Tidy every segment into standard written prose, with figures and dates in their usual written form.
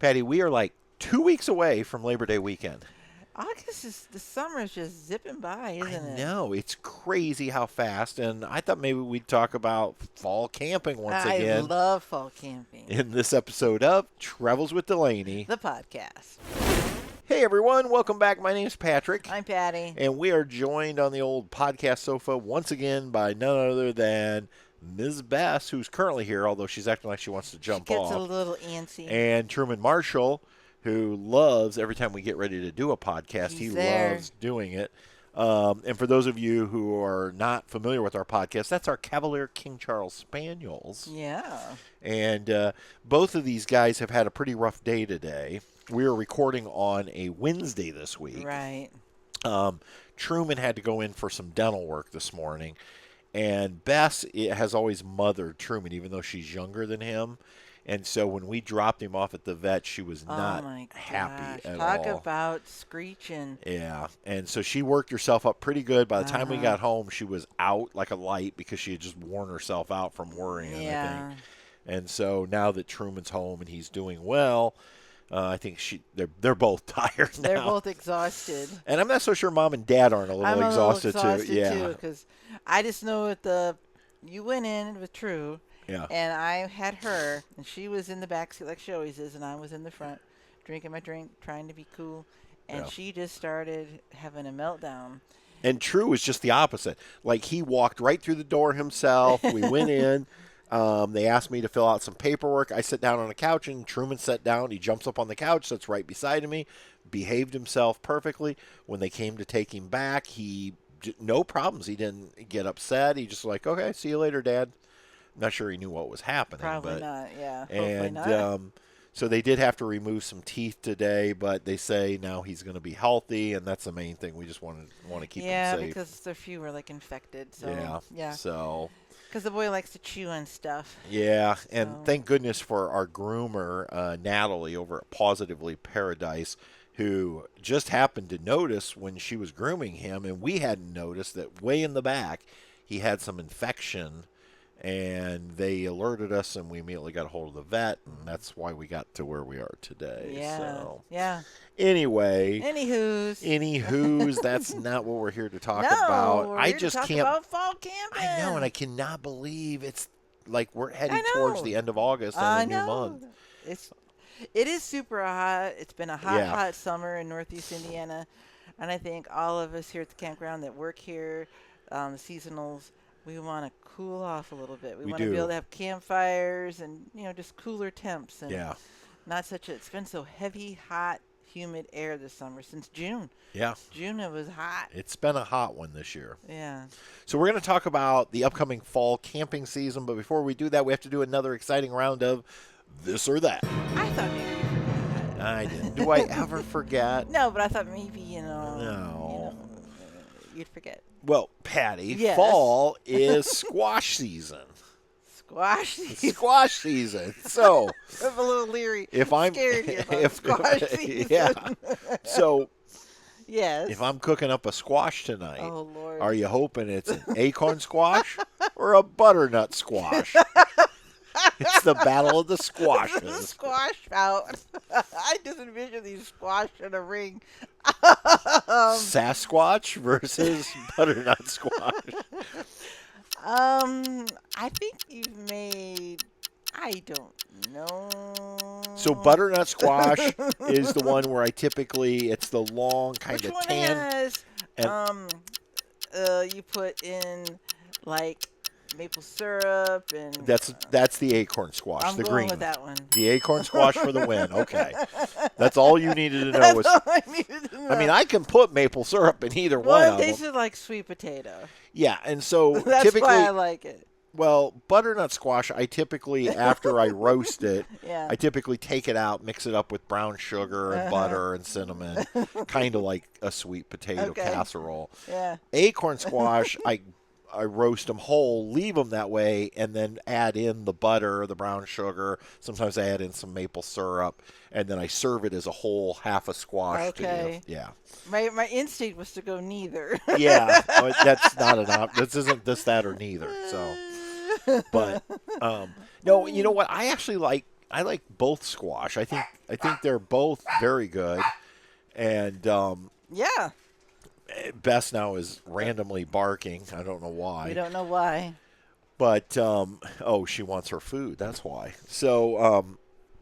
Patty, we are like 2 weeks away from Labor Day weekend. August is the summer is just zipping by, isn't it? I know. It's crazy how fast. And I thought maybe we'd talk about fall camping once I again love fall camping. in this episode of Travels with Delaney. The podcast. Hey, everyone. Welcome back. My name's Patrick. I'm Patty. And we are joined on the old podcast sofa once again by none other than Ms. Bess, who's currently here, although she's acting like she wants to jump She gets off. a little antsy. And Truman Marshall, who loves every time we get ready to do a podcast, He's there. Loves doing it. And for those of you who are not familiar with our podcast, that's our Cavalier King Charles Spaniels. Yeah. And both of these guys have had a pretty rough day today. We are recording on a Wednesday this week. Right. Truman had to go in for some dental work this morning. And Bess has always mothered Truman, even though she's younger than him. And so when we dropped him off at the vet, she was not happy at all. Talk about screeching. Yeah. And so she worked herself up pretty good. By the time we got home, she was out like a light because she had just worn herself out from worrying, I think. And so now that Truman's home and he's doing well, I think they're both tired now. They're both exhausted. And I'm not so sure Mom and Dad aren't a little exhausted too. Yeah. Because I just know you went in with True. Yeah. And I had her, and she was in the back seat like she always is, and I was in the front drinking my drink, trying to be cool. And she just started having a meltdown. And True was just the opposite. Like, he walked right through the door himself. We went in. They asked me to fill out some paperwork. I sit down on the couch, and Truman sat down. He jumps up on the couch, sits right beside me, behaved himself perfectly. When they came to take him back, no problems. He didn't get upset. He just like, okay, see you later, Dad. I'm not sure he knew what was happening. Probably not, yeah. And hopefully not. So they did have to remove some teeth today, but they say now he's going to be healthy, and that's the main thing. We just want to keep him safe. Yeah, because their few were like infected. So, yeah. So. Because the boy likes to chew on stuff. Yeah, and thank goodness for our groomer, Natalie, over at Positively Paradise, who just happened to notice when she was grooming him, and we hadn't noticed that way in the back he had some infection. And they alerted us, and we immediately got a hold of the vet, and that's why we got to where we are today. Yeah. So. Yeah. Anyway. Anywho's, that's not what we're here to talk no, about. We're I here just to talk can't. About fall camping. I know, and I cannot believe it's like we're heading towards the end of August and a new month. It is super hot. It's been a hot summer in Northeast Indiana, and I think all of us here at the campground that work here, the seasonals, we want to cool off a little bit. We want to be able to have campfires and, just cooler temps. And it's been so heavy, hot, humid air this summer since June. Yeah. June, it was hot. It's been a hot one this year. Yeah. So we're going to talk about the upcoming fall camping season. But before we do that, we have to do another exciting round of this or that. I thought maybe you forgot. I didn't. Do I ever forget? No, but I thought maybe, No. You'd forget. Well, Patty, yes. Fall is squash season. Squash season. Squash season. So I'm a little leery. If I'm scared here about squash season. Yeah. So yes. If I'm cooking up a squash tonight, oh Lord, are you hoping it's an acorn squash or a butternut squash? It's the battle of the squashes. The squash out. I just envision these squash in a ring. Sasquatch versus butternut squash. I think you've made. I don't know. So butternut squash is the one where it's the long kind of tan. Which one has, you put in like maple syrup and that's the acorn squash. I'm the going green with that one. The acorn squash for the win. Okay, that's all you needed to know. That's all I needed to know. I mean, I can put maple syrup in either one of them. It tasted like sweet potato. Yeah, and so that's typically why I like it. Well, butternut squash, I typically, after I roast it, yeah. I typically take it out, mix it up with brown sugar and butter and cinnamon, kind of like a sweet potato casserole. Yeah. Acorn squash, I roast them whole, leave them that way, and then add in the butter, the brown sugar. Sometimes I add in some maple syrup, and then I serve it as a whole half a squash. Okay. Yeah. My instinct was to go neither. Yeah, that's not an option. This isn't this, that, or neither. So, but no, you know what? I actually like I like both squash. I think they're both very good. And Yeah. Bess now is randomly barking. I don't know We why. don't know why. But she wants her food. That's why. So,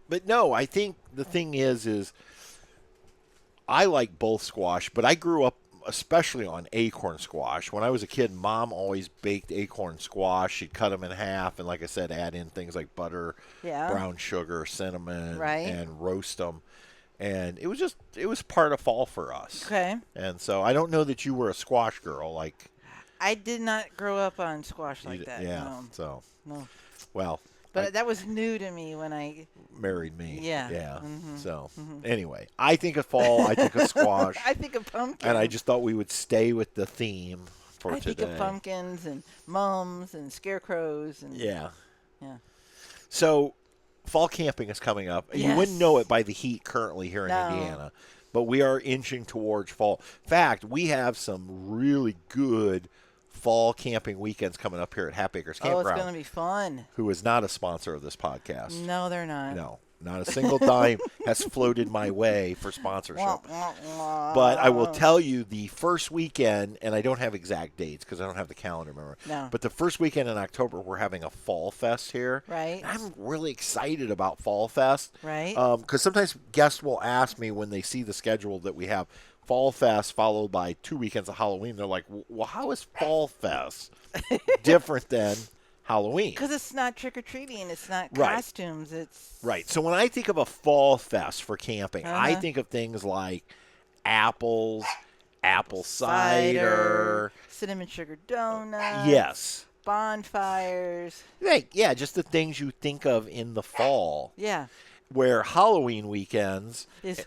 but no, I think the thing is I like both squash, but I grew up especially on acorn squash. When I was a kid, Mom always baked acorn squash. She'd cut them in half, and like I said, add in things like butter, brown sugar, cinnamon, and roast them. And it was part of fall for us. Okay. And so I don't know that you were a squash girl. Like, I did not grow up on squash like that. Yeah. No. So. No. Well. But that was new to me when I married me. Yeah. Yeah. Mm-hmm. So anyway, I think of fall. I think of squash. I think of pumpkin. And I just thought we would stay with the theme for today. I think of pumpkins and mums and scarecrows and yeah. So fall camping is coming up. Yes. You wouldn't know it by the heat currently here in Indiana, but we are inching towards fall. In fact, we have some really good fall camping weekends coming up here at Happy Acres Campground. Oh, it's going to be fun. Who is not a sponsor of this podcast. No, they're not. No, not a single dime has floated my way for sponsorship. But I will tell you the first weekend, and I don't have exact dates because I don't have the calendar, remember. No. But the first weekend in October, we're having a Fall Fest here. Right. And I'm really excited about Fall Fest. Right. Because sometimes guests will ask me when they see the schedule that we have Fall Fest followed by 2 weekends of Halloween. They're like, well, how is Fall Fest different than Halloween? Because it's not trick-or-treating. It's not costumes. It's right. So when I think of a Fall Fest for camping, I think of things like apples, apple cider, cinnamon sugar donuts. Yes. Bonfires. Yeah, just the things you think of in the fall. Yeah. Where Halloween weekends is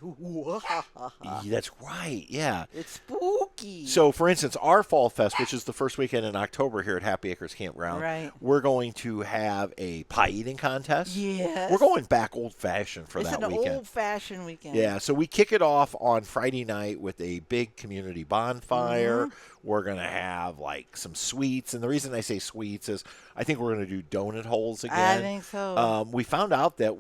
that's right, yeah. It's spooky. So, for instance, our Fall Fest, which is the first weekend in October here at Happy Acres Campground, we're going to have a pie eating contest. Yes. We're going back old-fashioned for that weekend. It's an old-fashioned weekend. Yeah, so we kick it off on Friday night with a big community bonfire. We're going to have, like, some sweets. And the reason I say sweets is I think we're going to do donut holes again. I think so. We found out that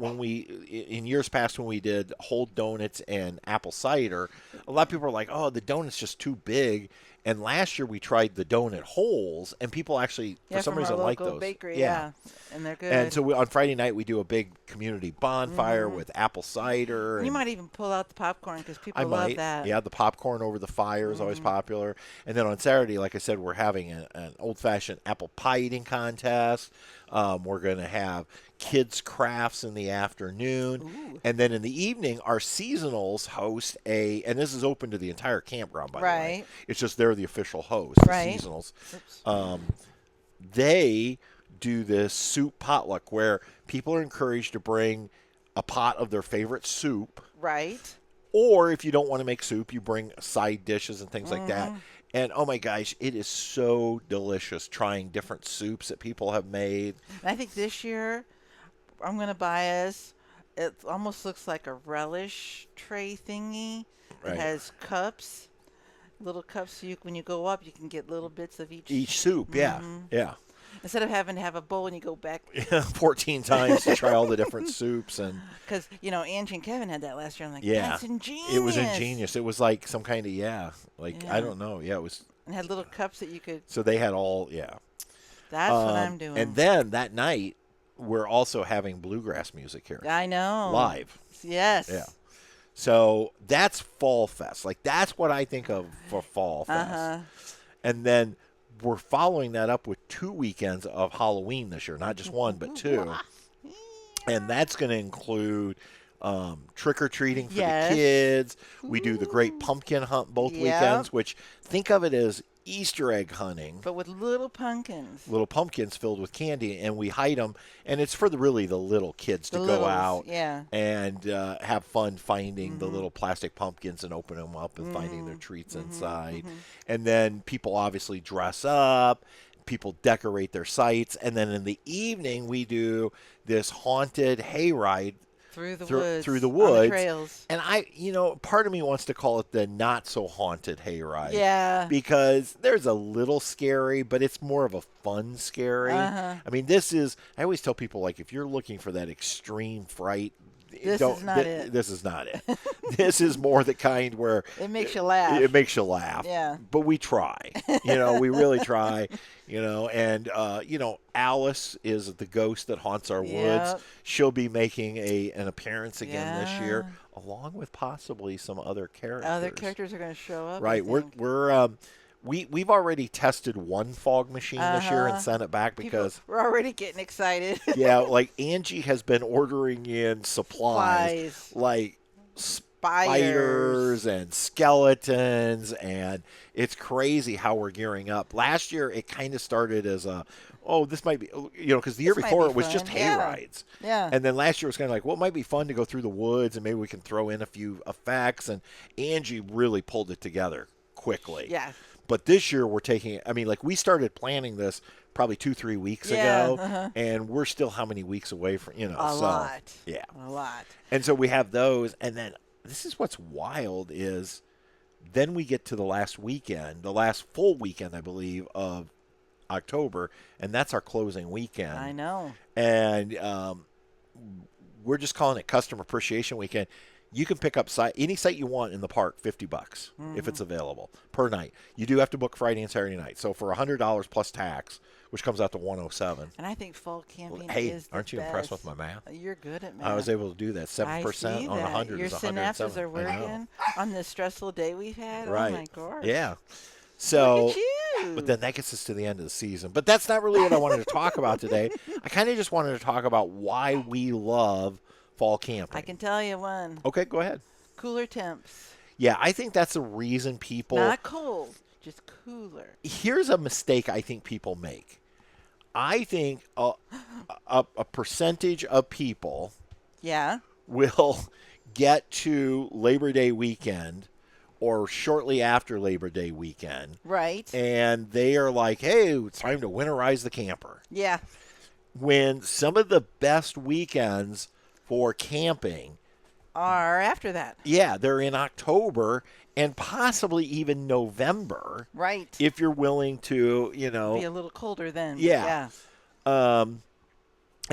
in years past when we did whole donuts and apple cider, a lot of people were like, oh, the donut's just too big. And last year we tried the donut holes, and people actually, for some reason, like those. Bakery, yeah, and they're good. And so on Friday night we do a big community bonfire with apple cider. And you might even pull out the popcorn because people love that. Yeah, the popcorn over the fire is always popular. And then on Saturday, like I said, we're having an old-fashioned apple pie eating contest. We're going to have kids' crafts in the afternoon. Ooh. And then in the evening, our seasonals host and this is open to the entire campground, by the way. It's just they're the official host, the seasonals. They do this soup potluck where people are encouraged to bring a pot of their favorite soup. Right. Or if you don't want to make soup, you bring side dishes and things like that. And, oh, my gosh, it is so delicious trying different soups that people have made. And I think this year I'm going to buy us, it almost looks like a relish tray thingy. It has cups, little cups. So when you go up, you can get little bits of each soup, yeah. Instead of having to have a bowl and you go back 14 times to try all the different soups. Because, Angie and Kevin had that last year. I'm like, that's ingenious. It was ingenious. It was like some kind of, I don't know. Yeah, it was. And had little cups that you could. So they had all, That's what I'm doing. And then that night, we're also having bluegrass music here. I know. Live. Yes. Yeah. So that's Fall Fest. Like, that's what I think of for Fall Fest. And then we're following that up with 2 weekends of Halloween this year. Not just one, but 2. And that's going to include trick-or-treating for the kids. We do the Great Pumpkin Hunt both weekends, which think of it as Easter egg hunting. But with little pumpkins. Little pumpkins filled with candy, and we hide them. And it's for the little kids to go out and have fun finding the little plastic pumpkins and opening them up and finding their treats inside. And then people obviously dress up. People decorate their sites. And then in the evening, we do this haunted hayride through the woods, through the on woods. the trails. And part of me wants to call it the not so haunted hayride. Yeah. Because there's a little scary, but it's more of a fun scary. Uh-huh. I mean, I always tell people, like, if you're looking for that extreme fright, This is not it. This is not it. This is more the kind where it makes you laugh. It makes you laugh. Yeah. But we try. We really try. And Alice is the ghost that haunts our woods. She'll be making an appearance again this year, along with possibly some other characters. Other characters are going to show up. Right. We've already tested one fog machine this year and sent it back because we're already getting excited. Yeah, like Angie has been ordering in supplies like spiders and skeletons, and it's crazy how we're gearing up. Last year it kind of started as this might be, because the year before it was just hay rides. Yeah. And then last year it was kind of like, well, it might be fun to go through the woods and maybe we can throw in a few effects, and Angie really pulled it together quickly. Yeah. But this year we're taking it. I mean, like, we started planning this probably 2-3 weeks ago, and we're still how many weeks away from, a lot. Yeah. A lot. And so we have those, and then this is what's wild is then we get to the last full weekend, I believe, of October, and that's our closing weekend. I know. And we're just calling it Customer Appreciation Weekend. You can pick up any site you want in the park, $50 if it's available per night. You do have to book Friday and Saturday night. So for $100 plus tax, which comes out to $107. And I think fall camping is the aren't you best. impressed with my math? You're good at math. I was able to do that. 7% on 100 Your is 107. Your synapses are working on this stressful day we've had. Right. Oh my gosh. Yeah. So, look at you. But then that gets us to the end of the season. But that's not really what I wanted to talk about today. I kind of just wanted to talk about why we love fall camping. I can tell you one. Okay, go ahead. Cooler temps. Yeah, I think that's the reason people... Not cold, just cooler. Here's a mistake I think people make. I think a percentage of people will get to Labor Day weekend or shortly after Labor Day weekend. Right. And they are like, hey, it's time to winterize the camper. Yeah. When some of the best weekends for camping are after that. Yeah, they're in October and possibly even November. Right. If you're willing to, be a little colder then. Yeah. And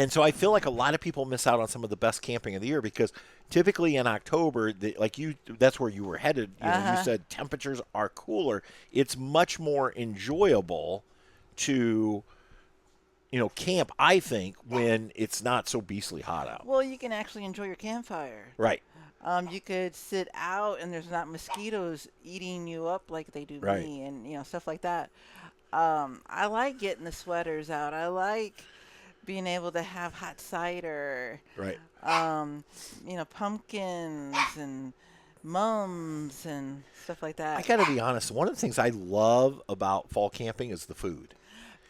so I feel like a lot of people miss out on some of the best camping of the year because typically in October, that's where you were headed. You said temperatures are cooler. It's much more enjoyable to camp, I think, when it's not so beastly hot out. Well, you can actually enjoy your campfire. Right. You could sit out and there's not mosquitoes eating you up like they do me and, stuff like that. I like getting the sweaters out. I like being able to have hot cider. Right. Pumpkins and mums and stuff like that. I got to be honest. One of the things I love about fall camping is the food.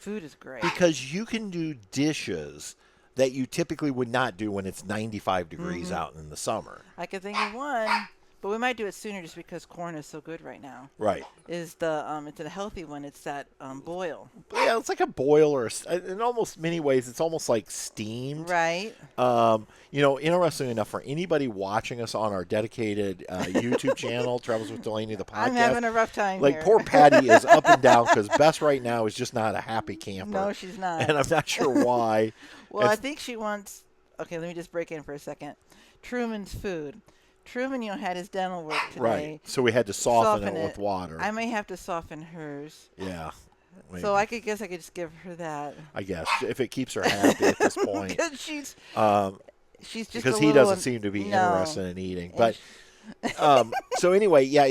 Food is great. Because you can do dishes that you typically would not do when it's 95 degrees out in the summer. I could think of one, but we might do it sooner just because corn is so good right now. Right. It's a healthy one. It's that boil. Yeah, it's like a boil or in almost many ways, it's almost like steamed. Right. Interesting enough, for anybody watching us on our dedicated YouTube channel, Travels with Delaney, the podcast. I'm having a rough time here. Poor Patty is up and down because Bess right now is just not a happy camper. No, she's not. And I'm not sure why. Well, I think she wants... Okay, let me just break in for a second. Truman's food. Truman, had his dental work today. Right. So we had to soften it with water. I may have to soften hers. Yeah. Maybe. So I guess I could just give her that. I guess if it keeps her happy at this point. Because she's just because he doesn't seem to be interested in eating. But so anyway, yeah.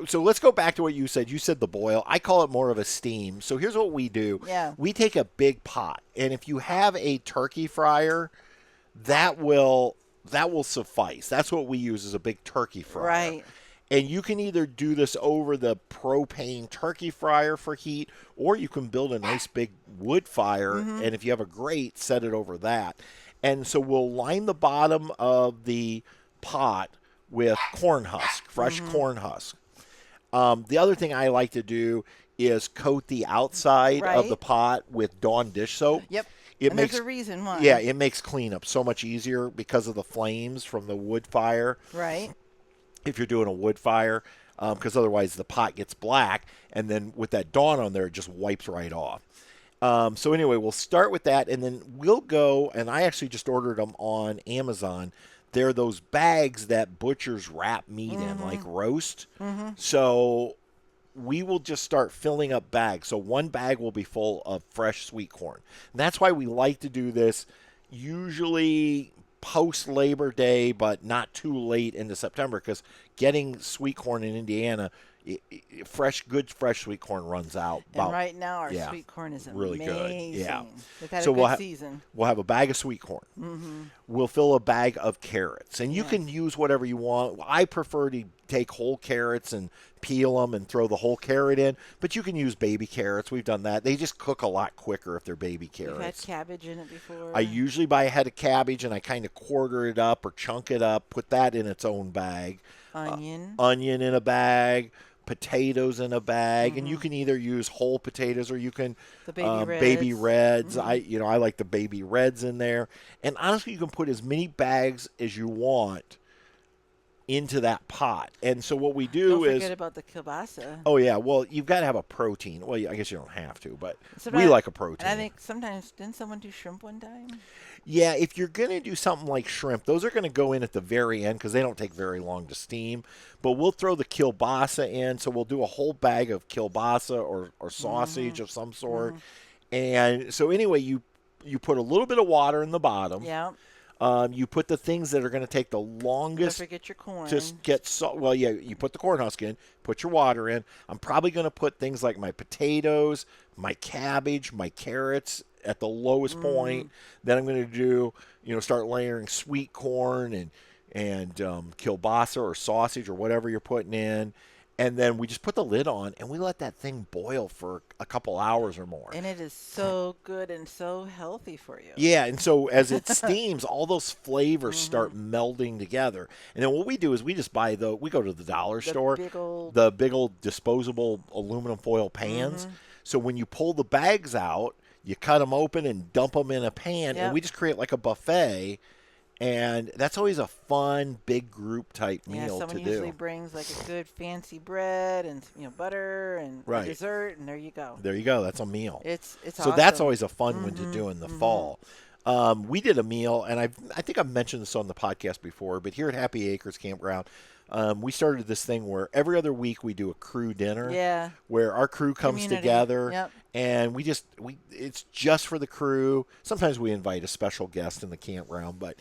So let's go back to what you said. You said the boil. I call it more of a steam. So here's what we do. Yeah. We take a big pot, and if you have a turkey fryer, that will suffice. That's what we use, is a big turkey fryer. Right. And you can either do this over the propane turkey fryer for heat, or you can build a nice big wood fire, and if you have a grate, set it over that. And so we'll line the bottom of the pot with corn husk, fresh corn husk. The other thing I like to do is coat the outside of the pot with Dawn dish soap. Yep. There's a reason why. Yeah, it makes cleanup so much easier because of the flames from the wood fire. Right. If you're doing a wood fire, because otherwise the pot gets black, and then with that Dawn on there, it just wipes right off. So anyway, we'll start with that, and then we'll go, and I actually just ordered them on Amazon. They're those bags that butchers wrap meat in, like roast. So we will just start filling up bags. So one bag will be full of fresh sweet corn. And that's why we like to do this usually post Labor Day, but not too late into September, because getting sweet corn in Indiana, good fresh sweet corn runs out. And right now our sweet corn is really amazing. good. Yeah. We've had a good season. We'll have a bag of sweet corn. We'll fill a bag of carrots. And you can use whatever you want. I prefer to take whole carrots and peel them and throw the whole carrot in. But you can use baby carrots. We've done that. They just cook a lot quicker if they're baby carrots. You've had cabbage in it before? I usually buy a head of cabbage, and I kind of quarter it up or chunk it up, put that in its own bag. Onion in a bag. Potatoes in a bag, and you can either use whole potatoes or you can baby reds. I like the baby reds in there, and honestly, you can put as many bags as you want into that pot. And so what we do Don't forget about the kielbasa. Oh yeah, well you've got to have a protein. Well, I guess you don't have to, but we like a protein. And I think sometimes didn't someone do shrimp one time? Yeah, if you're going to do something like shrimp, those are going to go in at the very end because they don't take very long to steam. But we'll throw the kielbasa in, so we'll do a whole bag of kielbasa or sausage of some sort. And so anyway, you put a little bit of water in the bottom. Yeah. You put the things that are going to take the longest. Don't forget your corn. Just get well, yeah. You put the corn husk in, put your water in. I'm probably going to put things like my potatoes, my cabbage, my carrots at the lowest point. Then I'm going to do, start layering sweet corn and kielbasa or sausage or whatever you're putting in. And then we just put the lid on, and we let that thing boil for a couple hours or more. And it is so good and so healthy for you. Yeah, and so as it steams, all those flavors start melding together. And then what we do is we just buy we go to the dollar store, the big old disposable aluminum foil pans. So when you pull the bags out, you cut them open and dump them in a pan, and we just create like a buffet. And that's always a fun, big group type meal to do. Someone usually brings like a good fancy bread and butter and dessert, and there you go. There you go. That's a meal. It's so awesome. That's always a fun one to do in the fall. We did a meal, and I think I've mentioned this on the podcast before, but here at Happy Acres Campground, we started this thing where every other week we do a crew dinner. Where our crew comes together, and it's just for the crew. Sometimes we invite a special guest in the campground, but.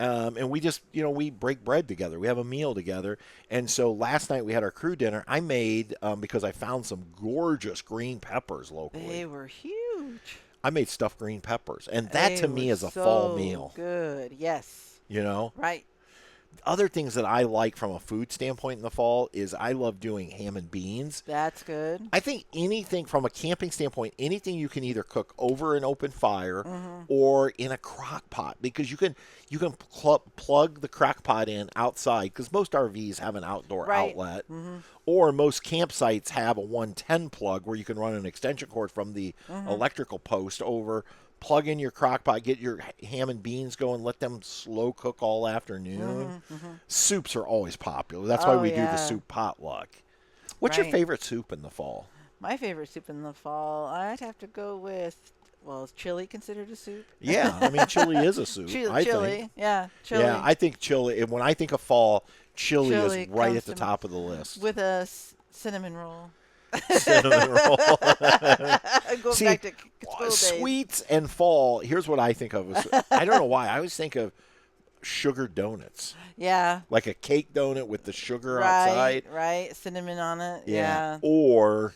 And we just, we break bread together. We have a meal together. And so last night we had our crew dinner. I made, because I found some gorgeous green peppers locally. They were huge. I made stuffed green peppers. And that to me is a fall meal. Good, yes. Right. Other things that I like from a food standpoint in the fall is I love doing ham and beans. That's good. I think anything from a camping standpoint, anything you can either cook over an open fire or in a crock pot, because you can plug the crock pot in outside, because most RVs have an outdoor outlet, or most campsites have a 110 plug where you can run an extension cord from the electrical post over. Plug in your crock pot, get your ham and beans going, let them slow cook all afternoon. Soups are always popular. That's why we do the soup potluck. What's your favorite soup in the fall? My favorite soup in the fall, I'd have to go with, is chili considered a soup? Yeah, I mean, chili is a soup. Chili, chili. Yeah, I think chili, when I think of fall, chili is right at the top of the list. With a cinnamon roll. Cinnamon roll. Going back to school sweets and fall. Here's what I think of. I don't know why. I always think of sugar donuts. Yeah. Like a cake donut with the sugar outside. Right. Cinnamon on it. Yeah. Or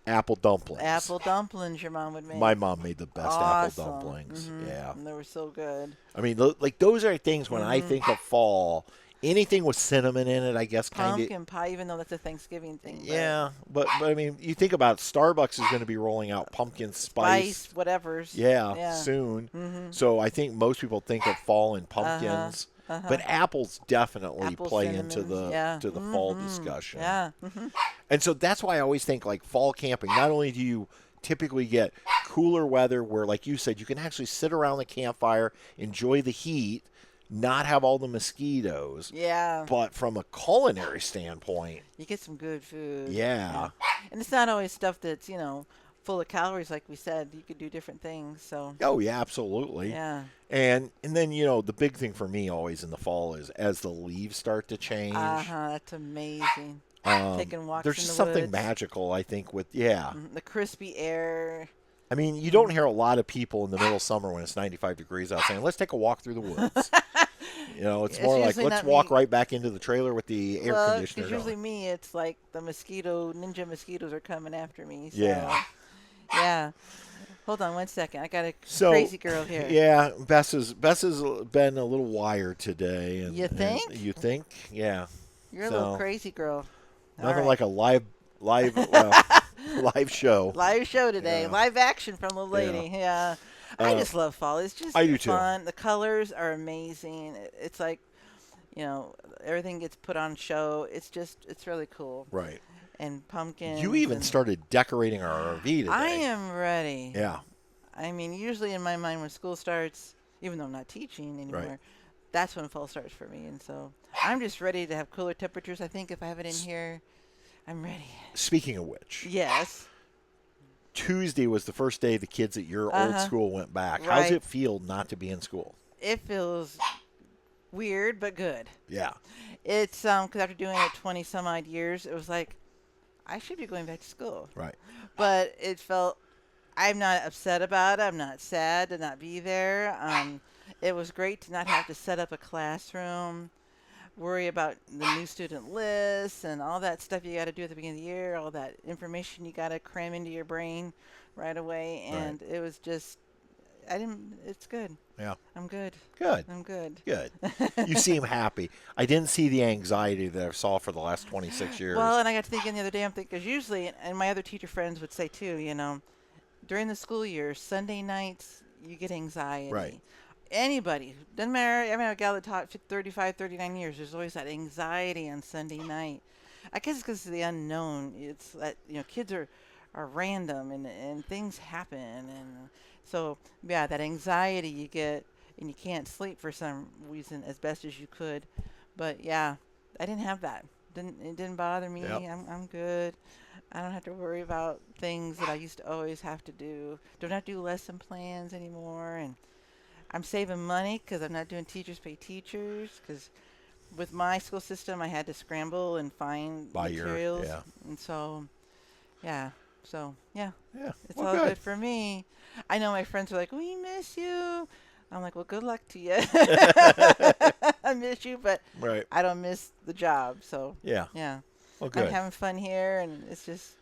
apple dumplings. Apple dumplings your mom would make. My mom made the best apple dumplings. Yeah. And they were so good. I mean, those are things when I think of fall. Anything with cinnamon in it, I guess, kind of. Pumpkin pie, even though that's a Thanksgiving thing. Yeah, but I mean, you think about it, Starbucks is going to be rolling out pumpkin spice whatever's. Yeah, soon. So I think most people think of fall and pumpkins, but apples definitely play into the fall discussion. Yeah. And so that's why I always think like fall camping. Not only do you typically get cooler weather where, like you said, you can actually sit around the campfire, enjoy the heat, not have all the mosquitoes. Yeah. But from a culinary standpoint, you get some good food. Yeah. And it's not always stuff that's, full of calories, like we said. You could do different things. So. Oh, yeah, absolutely. Yeah. And then, the big thing for me always in the fall is as the leaves start to change. That's amazing. Taking walks there's in just the something woods. magical, I think, with, The crispy air. I mean, you don't hear a lot of people in the middle of summer when it's 95 degrees out saying, let's take a walk through the woods. It's more like, let's walk right back into the trailer with the air conditioner. Because usually me, it's like the ninja mosquitoes are coming after me. So, Yeah. Yeah. Hold on one second. I got a crazy girl here. Yeah, Bess has been a little wired today. You think? You think? Yeah. You're a little crazy girl. Nothing like a live show. Live show today. Yeah. Live action from the lady. Yeah. I just love fall. It's just I do fun. too. The colors are amazing. It's like, everything gets put on show. It's really cool. Right. And pumpkins. You even started decorating our RV today. I am ready. Yeah. I mean, usually in my mind when school starts, even though I'm not teaching anymore, that's when fall starts for me. And so I'm just ready to have cooler temperatures. I think if I have it in here, I'm ready. Speaking of which. Yes. Tuesday was the first day the kids at your old school went back. Right. How's it feel not to be in school? It feels weird, but good. Yeah. It's because after doing it 20 some odd years, it was like, I should be going back to school. Right. But it felt, I'm not upset about it. I'm not sad to not be there. It was great to not have to set up a classroom, worry about the new student lists and all that stuff you got to do at the beginning of the year, all that information you got to cram into your brain right away. And it was just, it's good. Yeah. I'm good. Good. I'm good. Good. You seem happy. I didn't see the anxiety that I saw for the last 26 years. Well, and I got to thinking the other day, because usually, and my other teacher friends would say too, during the school year, Sunday nights, you get anxiety. Right. Anybody, doesn't matter. I mean, a gal that taught 35, 39 years, there's always that anxiety on Sunday night. I guess it's because of the unknown. It's that, kids are random and things happen. And so, yeah, that anxiety you get, and you can't sleep for some reason as best as you could. But, yeah, I didn't have that. It didn't bother me. Yep. I'm good. I don't have to worry about things that I used to always have to do. Don't have to do lesson plans anymore. And I'm saving money because I'm not doing teachers pay teachers. Because with my school system, I had to scramble and find materials. And so, yeah. So, yeah. Yeah. It's all good for me. I know my friends are like, we miss you. I'm like, well, good luck to you. I miss you, but I don't miss the job. So, yeah. Well, good. I'm having fun here, and it's just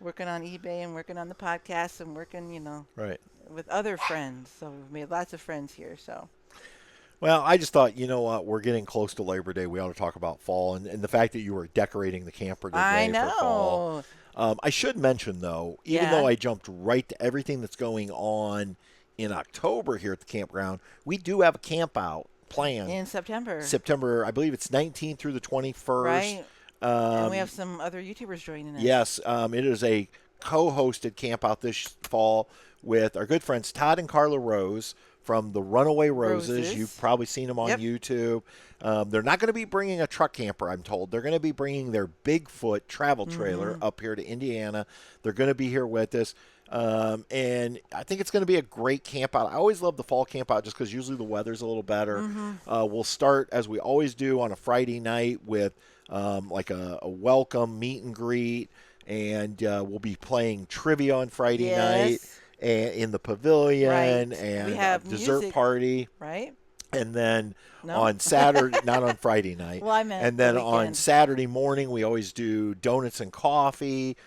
working on eBay and working on the podcast and working, with other friends. So we've made lots of friends here. So. Well, I just thought, what, we're getting close to Labor Day. We ought to talk about fall and the fact that you were decorating the camper today for fall. I should mention, though, even though I jumped right to everything that's going on in October here at the campground, we do have a camp out planned. In September. I believe it's 19th through the 21st. Right. And we have some other YouTubers joining us. Yes. It is a co-hosted camp out this fall with our good friends Todd and Carla Rose from the Runaway Roses. You've probably seen them on YouTube. They're not going to be bringing a truck camper, I'm told. They're going to be bringing their Bigfoot travel trailer up here to Indiana. They're going to be here with us. And I think it's going to be a great camp out. I always love the fall camp out just because usually the weather's a little better. We'll start, as we always do, on a Friday night with like a welcome meet and greet. And we'll be playing trivia on Friday night and in the pavilion and we have dessert music, party. Right. And then on Saturday, not on Friday night. Well, I meant and then the on Saturday morning, we always do donuts and coffee.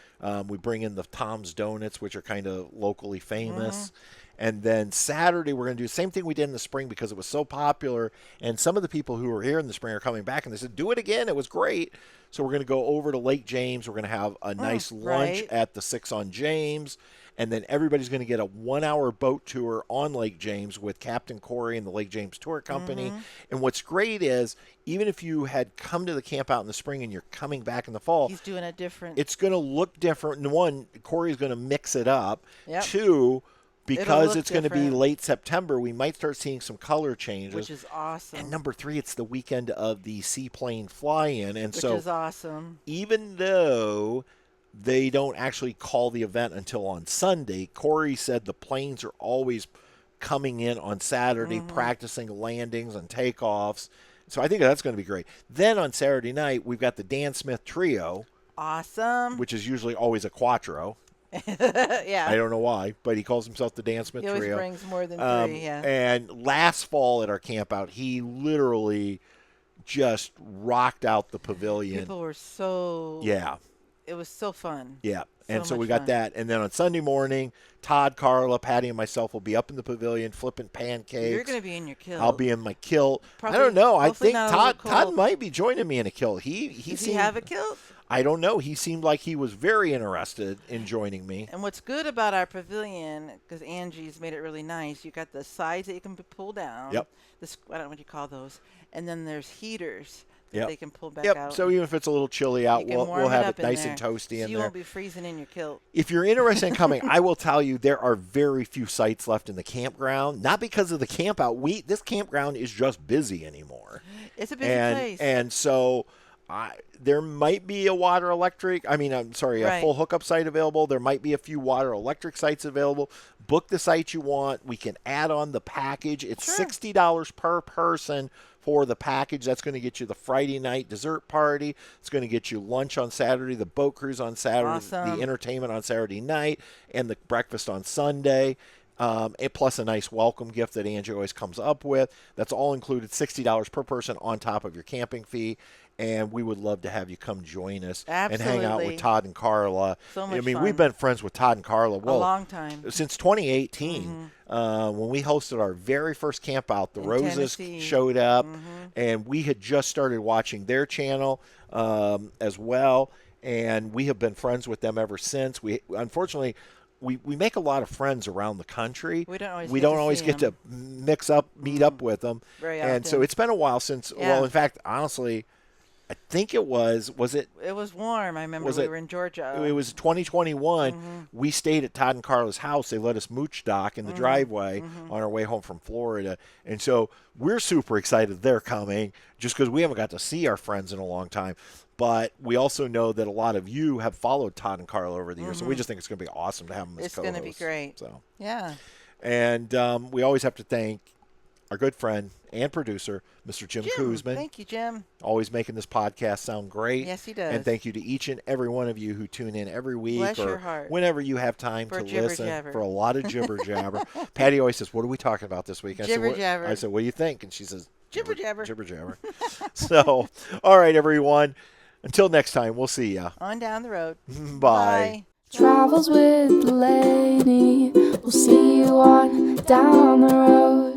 We bring in the Tom's Donuts, which are kind of locally famous. And then Saturday, we're going to do the same thing we did in the spring because it was so popular. And some of the people who were here in the spring are coming back, and they said, do it again. It was great. So we're going to go over to Lake James. We're going to have a nice lunch at the 6 on James. And then everybody's going to get a 1-hour boat tour on Lake James with Captain Corey and the Lake James Tour Company. And what's great is, even if you had come to the camp out in the spring and you're coming back in the fall, he's doing it different. It's going to look different. One, Corey's going to mix it up. Yep. Two, because it's going to be late September, we might start seeing some color changes. Which is awesome. And number 3, it's the weekend of the seaplane fly-in. And which is awesome. Even though they don't actually call the event until on Sunday, Corey said the planes are always coming in on Saturday, practicing landings and takeoffs. So I think that's going to be great. Then on Saturday night, we've got the Dan Smith Trio. Awesome. Which is usually always a quattro. Yeah. I don't know why, but he calls himself the Dan Smith Trio. He always brings more than 3, yeah. And last fall at our camp out, he literally just rocked out the pavilion. People were so... Yeah. It was so fun. Yeah. And so we got that. And then on Sunday morning, Todd, Carla, Patty, and myself will be up in the pavilion flipping pancakes. You're going to be in your kilt. I'll be in my kilt. Probably, I don't know. I think Todd might be joining me in a kilt. Does he have a kilt? I don't know. He seemed like he was very interested in joining me. And what's good about our pavilion, because Angie's made it really nice, you got the sides that you can pull down. Yep. I don't know what you call those. And then there's heaters that Yep. they can pull back Yep. out. So even if it's a little chilly out, we'll have it nice and and toasty in there. You won't be freezing in your kilt. If you're interested in coming, I will tell you there are very few sites left in the campground. Not because of the camp out. This campground is just busy anymore. It's a busy place. And so there might be a water electric. A full hookup site available. There might be a few water electric sites available. Book the site you want. We can add on the package. It's $60 per person for the package. That's going to get you the Friday night dessert party. It's going to get you lunch on Saturday, the boat cruise on Saturday, the entertainment on Saturday night, and the breakfast on Sunday. Plus a nice welcome gift that Angie always comes up with. That's all included, $60 per person on top of your camping fee. And we would love to have you come join us and hang out with Todd and Carla. So much fun. We've been friends with Todd and Carla a long time. Since 2018, when we hosted our very first camp out. The Roses showed up, and we had just started watching their channel as well. And we have been friends with them ever since. Unfortunately, we make a lot of friends around the country. We don't always get to meet up with them. Very often. And so it's been a while since. Yeah. Well, in fact, honestly, I think it was it? It was warm. I remember we were in Georgia. It was 2021. We stayed at Todd and Carla's house. They let us mooch dock in the driveway on our way home from Florida. And so we're super excited they're coming just because we haven't got to see our friends in a long time. But we also know that a lot of you have followed Todd and Carla over the years. So we just think it's going to be awesome to have them as co-hosts. It's going to be great. So. Yeah. And we always have to thank our good friend and producer, Mr. Jim Koosman. Thank you, Jim. Always making this podcast sound great. Yes, he does. And thank you to each and every one of you who tune in every week Bless your heart. Whenever you have time to listen for a lot of jibber jabber. Patty always says, "What are we talking about this week?" Jibber jabber. I said, "What do you think?" And she says, "Jibber jabber." Jibber jabber. So, all right, everyone. Until next time, we'll see ya. On down the road. Bye. Travels with Delaney. We'll see you on down the road.